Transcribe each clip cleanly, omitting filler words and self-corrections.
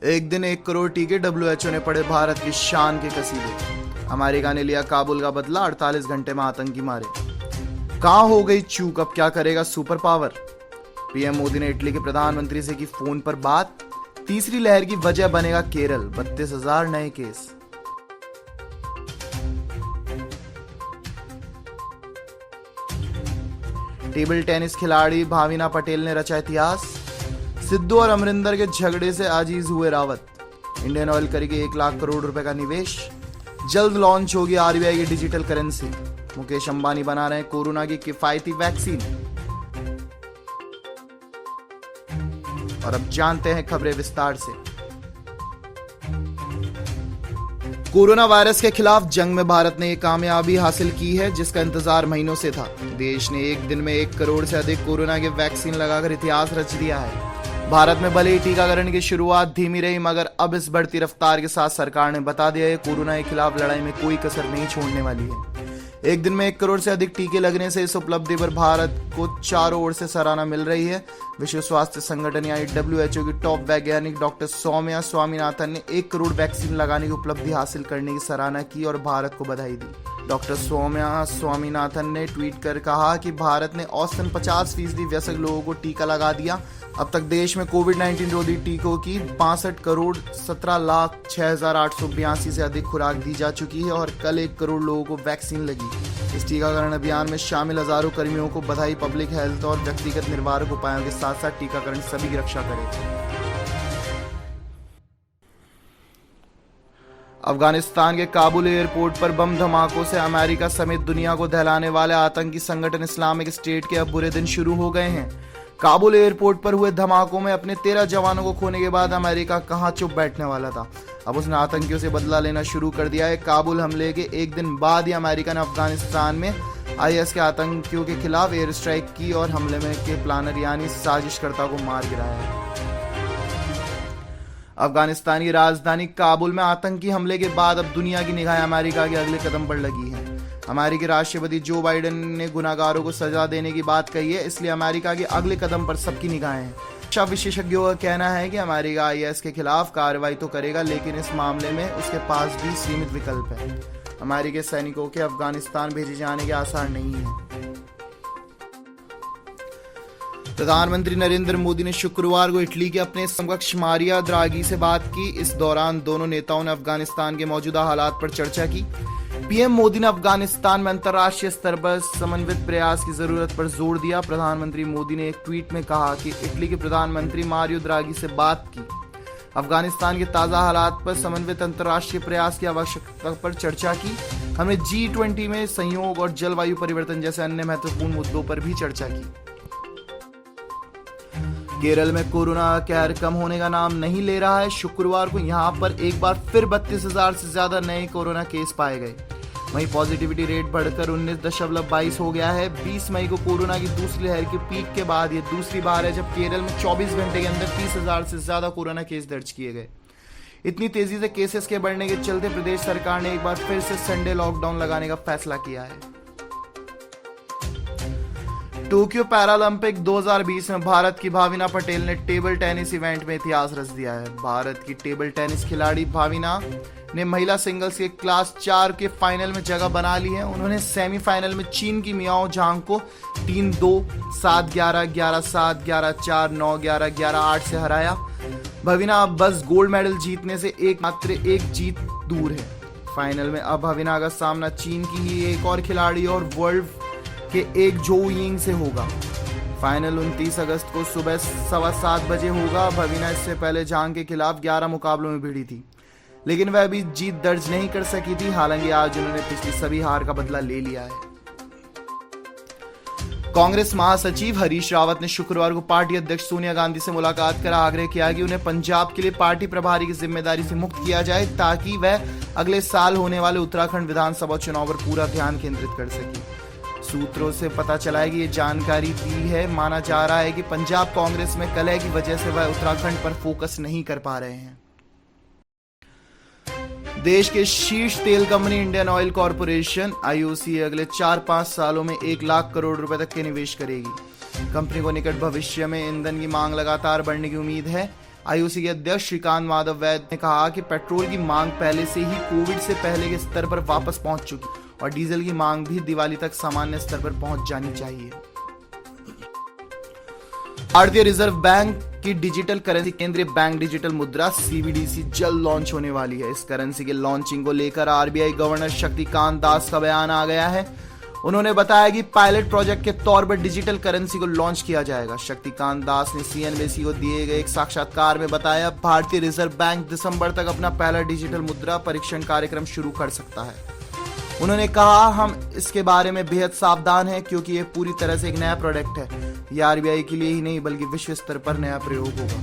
एक दिन 1 करोड़ टीके, डब्ल्यूएचओ ने पढ़े भारत की शान के कसीदे। अमेरिका ने लिया काबुल का बदला, 48 घंटे में आतंकी मारे। कहां हो गई चूक, अब क्या करेगा सुपर पावर। पीएम मोदी ने इटली के प्रधानमंत्री से की फोन पर बात। तीसरी लहर की वजह बनेगा केरल, 32,000 नए केस। टेबल टेनिस खिलाड़ी भाविना पटेल ने रचा इतिहास। सिद्धू और अमरिंदर के झगड़े से आजीज हुए रावत। इंडियन ऑयल करेगी 1 लाख करोड़ रुपए का निवेश। जल्द लॉन्च होगी आरबीआई की डिजिटल करेंसी। मुकेश अंबानी बना रहे हैं कोरोना की किफायती वैक्सीन। और अब जानते हैं खबरें विस्तार से। कोरोना वायरस के खिलाफ जंग में भारत ने एक कामयाबी हासिल की है जिसका इंतजार महीनों से था। देश ने एक दिन में 1 करोड़ से अधिक कोरोना के वैक्सीन लगाकर इतिहास रच दिया है। भारत में भले ही टीकाकरण की शुरुआत धीमी रही, मगर अब इस बढ़ती रफ्तार के साथ सरकार ने बता दिया है कोरोना के खिलाफ लड़ाई में कोई कसर नहीं छोड़ने वाली है। एक दिन में 1 करोड़ से अधिक टीके लगने से इस उपलब्धि पर भारत को चारों ओर से सराहना मिल रही है। विश्व स्वास्थ्य संगठन यानी डब्ल्यूएचओ की टॉप वैज्ञानिक डॉक्टर सौम्या स्वामीनाथन ने 1 करोड़ वैक्सीन लगाने की उपलब्धि हासिल करने की सराहना की और भारत को बधाई दी। डॉक्टर सौम्या स्वामीनाथन ने ट्वीट कर कहा कि भारत ने औसतन 50% वयस्क लोगों को टीका लगा दिया। अब तक देश में कोविड-19 रोधी टीकों की 62 करोड़ 17 लाख 6,882 से अधिक खुराक दी जा चुकी है और कल 1 करोड़ लोगों को वैक्सीन लगी। इस टीकाकरण अभियान में शामिल हजारों कर्मियों को बधाई। पब्लिक हेल्थ और व्यक्तिगत निर्वाहक उपायों के साथ साथ टीकाकरण सभी की रक्षा करेगा। अफगानिस्तान के काबुल एयरपोर्ट पर बम धमाकों से अमेरिका समेत दुनिया को दहलाने वाले आतंकी संगठन इस्लामिक स्टेट के अब बुरे दिन शुरू हो गए हैं। काबुल एयरपोर्ट पर हुए धमाकों में अपने 13 जवानों को खोने के बाद अमेरिका कहां चुप बैठने वाला था। अब उसने आतंकियों से बदला लेना शुरू कर दिया है। काबुल हमले के एक दिन बाद ही अमेरिका ने अफगानिस्तान में आईएस के आतंकियों के खिलाफ एयर स्ट्राइक की और हमले में के प्लानर यानी साजिशकर्ता को मार गिराया है। अफगानिस्तान की राजधानी काबुल में आतंकी हमले के बाद अब दुनिया की निगाहें अमेरिका के अगले कदम पर लगी हैं। अमेरिकी राष्ट्रपति जो बाइडेन ने गुनाहगारों को सजा देने की बात कही है, इसलिए अमेरिका के अगले कदम पर सबकी निगाहें हैं। रक्षा विशेषज्ञों का कहना है कि अमेरिका आईएस के खिलाफ कार्रवाई तो करेगा, लेकिन इस मामले में उसके पास भी सीमित विकल्प है। अमेरिकी सैनिकों के अफगानिस्तान भेजे जाने के आसार नहीं है। प्रधानमंत्री नरेंद्र मोदी ने शुक्रवार को इटली के अपने समकक्ष मारिया द्रागी से बात की। इस दौरान दोनों नेताओं ने अफगानिस्तान के मौजूदा हालात पर चर्चा की। पीएम मोदी ने अफगानिस्तान में अंतर्राष्ट्रीय स्तर पर समन्वित प्रयास की जरूरत पर जोर दिया। प्रधानमंत्री मोदी ने एक ट्वीट में कहा कि इटली के प्रधानमंत्री मारियो द्रागी से बात की। अफगानिस्तान के ताजा हालात पर समन्वित अंतर्राष्ट्रीय प्रयास की आवश्यकता पर चर्चा की। हमने G20 में सहयोग और जलवायु परिवर्तन जैसे अन्य महत्वपूर्ण मुद्दों पर भी चर्चा की। केरल में कोरोना का कहर कम होने का नाम नहीं ले रहा है। शुक्रवार को यहां पर एक बार फिर 32,000 से ज्यादा नए कोरोना केस पाए गए। वहीं पॉजिटिविटी रेट बढ़कर 19.22 हो गया है। 20 मई को कोरोना की दूसरी लहर के पीक के बाद ये दूसरी बार है जब केरल में 24 घंटे के अंदर 30,000 से ज्यादा कोरोना केस दर्ज किए गए। इतनी तेजी से केसेस के बढ़ने के चलते प्रदेश सरकार ने एक बार फिर से संडे लॉकडाउन लगाने का फैसला किया है। टोक्यो पैरालंपिक 2020 में भारत की भाविना पटेल ने टेबल टेनिस इवेंट में इतिहास रच दिया है। भारत की टेबल टेनिस खिलाड़ी भाविना ने महिला सिंगल्स के क्लास 4 के फाइनल में जगह बना ली है। उन्होंने सेमीफाइनल में चीन की मियाओ झांग को 3-2, 7-11, 11-7, 11-4, 9-11, 11-8 से हराया। भाविना अब बस गोल्ड मेडल जीतने से मात्र एक जीत दूर है। फाइनल में अब भाविना का सामना चीन की ही एक और खिलाड़ी और वर्ल्ड के एक जो यिंग से होगा। फाइनल 29 अगस्त को सुबह 7:15 बजे होगा। भाविना इससे पहले झांग के खिलाफ 11 मुकाबलों में भिड़ी थी, लेकिन वह अभी जीत दर्ज नहीं कर सकी थी। हालांकि आज उन्होंने पिछली सभी हार का बदला ले लिया है। कांग्रेस महासचिव हरीश रावत ने शुक्रवार को पार्टी अध्यक्ष सोनिया गांधी से मुलाकात कर आग्रह किया कि उन्हें पंजाब के लिए पार्टी प्रभारी की जिम्मेदारी से मुक्त किया जाए ताकि वह अगले साल होने वाले उत्तराखंड विधानसभा चुनाव पर पूरा ध्यान केंद्रित कर सके। सूत्रों से पता चला है कि ये जानकारी दी है। माना जा रहा है कि पंजाब कांग्रेस में कलह की वजह से वह उत्तराखंड पर फोकस नहीं कर पा रहे हैं। देश के शीर्ष तेल company Indian oil corporation IOC अगले 4-5 सालों में 1 लाख करोड़ रुपए तक के निवेश करेगी। कंपनी को निकट भविष्य में ईंधन की मांग लगातार बढ़ने की उम्मीद है। आईओसी के अध्यक्ष श्रीकांत माधव वैद ने कहा कि पेट्रोल की मांग पहले से ही कोविड से पहले के स्तर पर वापस पहुंच चुकी और डीजल की मांग भी दिवाली तक सामान्य स्तर पर पहुंच जानी चाहिए। भारतीय रिजर्व बैंक की डिजिटल करेंसी केंद्रीय बैंक डिजिटल मुद्रा सीबीडीसी जल्द लॉन्च होने वाली है। इस करेंसी के लॉन्चिंग को लेकर आरबीआई गवर्नर शक्तिकांत दास का बयान आ गया है। उन्होंने बताया कि पायलट प्रोजेक्ट के तौर पर डिजिटल करेंसी को लॉन्च किया जाएगा। शक्तिकांत दास ने सीएनबीसी को दिए गए एक साक्षात्कार में बताया, भारतीय रिजर्व बैंक दिसंबर तक अपना पहला डिजिटल मुद्रा परीक्षण कार्यक्रम शुरू कर सकता है। उन्होंने कहा, हम इसके बारे में बेहद सावधान हैं क्योंकि यह पूरी तरह से एक नया प्रोडक्ट है। यह आरबीआई के लिए ही नहीं बल्कि विश्व स्तर पर नया प्रयोग होगा।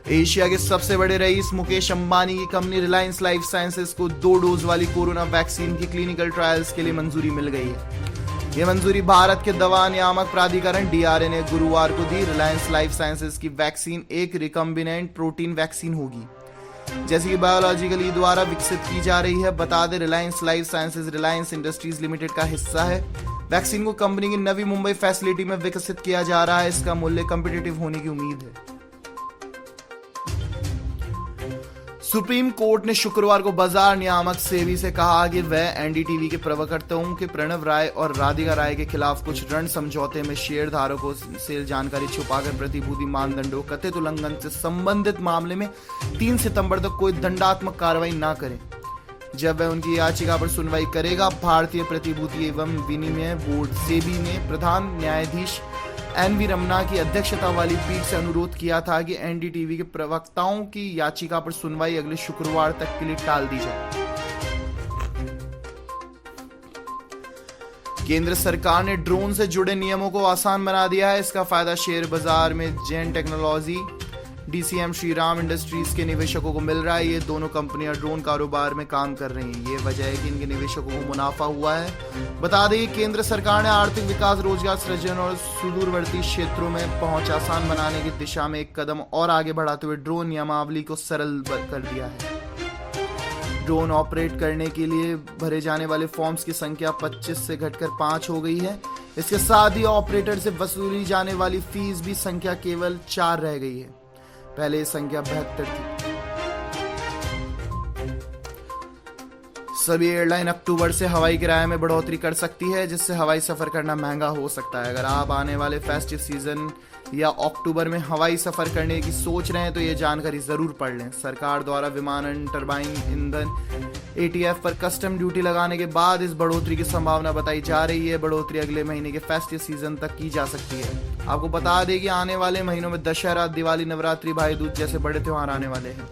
एशिया के सबसे बड़े रईस मुकेश अंबानी की कंपनी रिलायंस लाइफ साइंसेज को 2 डोज वाली कोरोना वैक्सीन की क्लिनिकल ट्रायल्स के लिए मंजूरी मिल गई है। यह मंजूरी भारत के दवा नियामक प्राधिकरण डीआरए ने गुरुवार को दी। रिलायंस लाइफ साइंसेज की वैक्सीन एक रिकम्बिनेंट प्रोटीन वैक्सीन होगी, जैसे कि बायोलॉजिकली द्वारा विकसित की जा रही है। बता दें, Reliance life sciences Reliance industries limited का हिस्सा है। वैक्सीन को कंपनी की नवी मुंबई फैसिलिटी में विकसित किया जा रहा है। इसका मूल्य कॉम्पिटिटिव होने की उम्मीद है। सुप्रीम कोर्ट ने शुक्रवार को बाजार नियामक सेबी से कहा कि वह एनडीटीवी के प्रवक्ताओं के प्रणव राय और राधिका राय के खिलाफ कुछ ऋण समझौते में शेयर धारकों से जानकारी छुपाकर प्रतिभूति मानदंडों कथित उल्लंघन से संबंधित मामले में 3 सितंबर तक कोई दंडात्मक कार्रवाई न करें। जब वह उनकी याचिका पर सुनवाई करेगा, भारतीय प्रतिभूति एवं विनिमय बोर्ड सेबी ने प्रधान न्यायाधीश एनवी रमना की अध्यक्षता वाली पीठ से अनुरोध किया था कि एनडीटीवी के प्रवक्ताओं की याचिका पर सुनवाई अगले शुक्रवार तक के लिए टाल दी जाए। केंद्र सरकार ने ड्रोन से जुड़े नियमों को आसान बना दिया है। इसका फायदा शेयर बाजार में जेन टेक्नोलॉजी डीसीएम श्रीराम इंडस्ट्रीज के निवेशकों को मिल रहा है। ये दोनों कंपनियां ड्रोन कारोबार में काम कर रही हैं। ये वजह है कि इनके निवेशकों को मुनाफा हुआ है। बता दें कि केंद्र सरकार ने आर्थिक विकास, रोजगार सृजन और सुदूरवर्ती क्षेत्रों में पहुंच आसान बनाने की दिशा में एक कदम और आगे बढ़ाते हुए ड्रोन नियमावली को सरल कर दिया है। ड्रोन ऑपरेट करने के लिए भरे जाने वाले फॉर्म्स की संख्या 25 से घटकर 5 हो गई है। इसके साथ ही ऑपरेटर से वसूली जाने वाली फीस भी संख्या केवल 4 रह गई है। पहले ये संख्या 72 थी। सभी एयरलाइन अक्टूबर से हवाई किराए में बढ़ोतरी कर सकती है, जिससे हवाई सफर करना महंगा हो सकता है। अगर आप आने वाले फेस्टिव सीजन या अक्टूबर में हवाई सफर करने की सोच रहे हैं तो ये जानकारी जरूर पढ़ लें। सरकार द्वारा विमानन, टरबाइन ईंधन एटीएफ पर कस्टम ड्यूटी लगाने के बाद इस बढ़ोतरी की संभावना बताई जा रही है। बढ़ोतरी अगले महीने के फेस्टिव सीजन तक की जा सकती है। आपको बता दें कि आने वाले महीनों में दशहरा, दिवाली, नवरात्रि, भाई दूज जैसे बड़े त्योहार आने वाले हैं।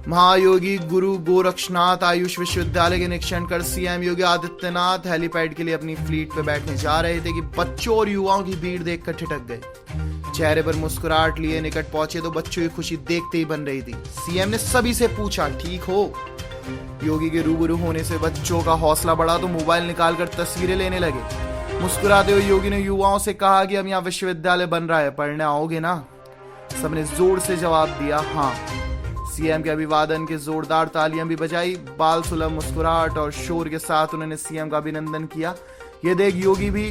महायोगी गुरु गोरक्षनाथ आयुष विश्वविद्यालय के निरीक्षण कर सीएम योगी आदित्यनाथ हेलीपैड के लिए अपनी फ्लीट पे बैठने जा रहे थे कि बच्चों और युवाओं की भीड़ देखकर ठिठक गए। चेहरे पर मुस्कुराहट लिए निकट पहुंचे तो बच्चों की खुशी देखते ही बन रही थी। सीएम ने सभी से पूछा, ठीक हो? योगी के रूबरू होने से बच्चों का हौसला बढ़ा तो मोबाइल निकालकर तस्वीरें लेने लगे। मुस्कुराते हुए योगी ने युवाओं से कहा कि अब यहाँ विश्वविद्यालय बन रहा है, पढ़ने आओगे ना? सबने जोर से जवाब दिया, हाँ। सीएम के अभिवादन के जोरदार तालियां भी बजाई। बाल सुलभ मुस्कुराहट और शोर के साथ उन्होंने सीएम का अभिनंदन किया। ये देख योगी भी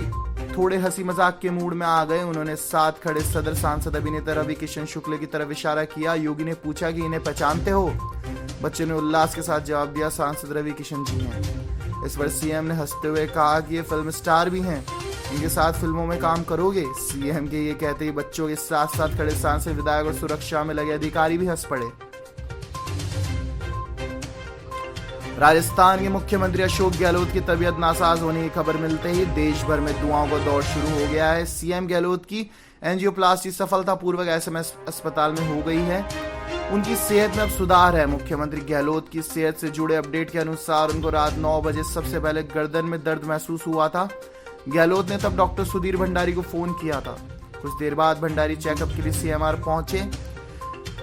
थोड़े हंसी मजाक के मूड में आ गए। उन्होंने साथ खड़े सदर सांसद अभिनेता रवि किशन शुक्ल की तरफ इशारा किया। योगी ने पूछा कि इन्हें पहचानते हो? बच्चे ने उल्लास के साथ जवाब दिया, सांसद रवि किशन जी हैं। इस पर सीएम ने हंसते हुए कहा कि ये फिल्म स्टार भी हैं, इनके साथ फिल्मों में काम करोगे? सीएम के ये कहते ही बच्चों के साथ साथ खड़े सांसद, विधायक और सुरक्षा में लगे अधिकारी भी हंस पड़े। राजस्थान के मुख्यमंत्री अशोक गहलोत की तबीयत नासाज होने की खबर मिलते ही देश भर में दुआओं का दौर शुरू हो गया है। सीएम गहलोत की एंजियोप्लास्टी सफलतापूर्वक एसएमएस अस्पताल में हो गई है। उनकी सेहत में अब सुधार है। मुख्यमंत्री गहलोत की सेहत से जुड़े अपडेट के अनुसार उनको रात 9 बजे सबसे पहले गर्दन में दर्द महसूस हुआ था। गहलोत ने तब डॉक्टर सुधीर भंडारी को फोन किया था। कुछ देर बाद भंडारी चेकअप के लिए सीएमआर पहुंचे।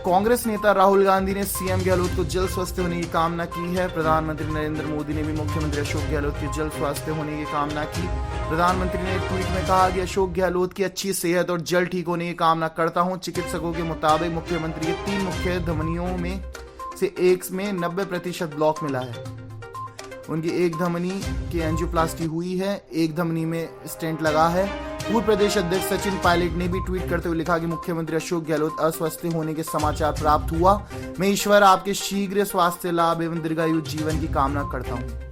कांग्रेस नेता राहुल गांधी ने सीएम गहलोत को जल्द स्वस्थ होने की कामना की है। प्रधानमंत्री नरेंद्र मोदी ने भी मुख्यमंत्री अशोक गहलोत के जल्द स्वास्थ्य होने की कामना की। प्रधानमंत्री ने एक ट्वीट में कहा कि अशोक गहलोत की अच्छी सेहत और जल्द ठीक होने की कामना करता हूं। चिकित्सकों के मुताबिक मुख्यमंत्री के 3 मुख्य धमनियों में से एक में 90% ब्लॉक मिला है। उनकी एक धमनी की एंजियोप्लास्टी हुई है, एक धमनी में स्टेंट लगा है। पूर्व प्रदेश अध्यक्ष सचिन पायलट ने भी ट्वीट करते हुए लिखा कि मुख्यमंत्री अशोक गहलोत अस्वस्थ होने के समाचार प्राप्त हुआ। मैं ईश्वर आपके शीघ्र स्वास्थ्य लाभ एवं दीर्घायु जीवन की कामना करता हूँ।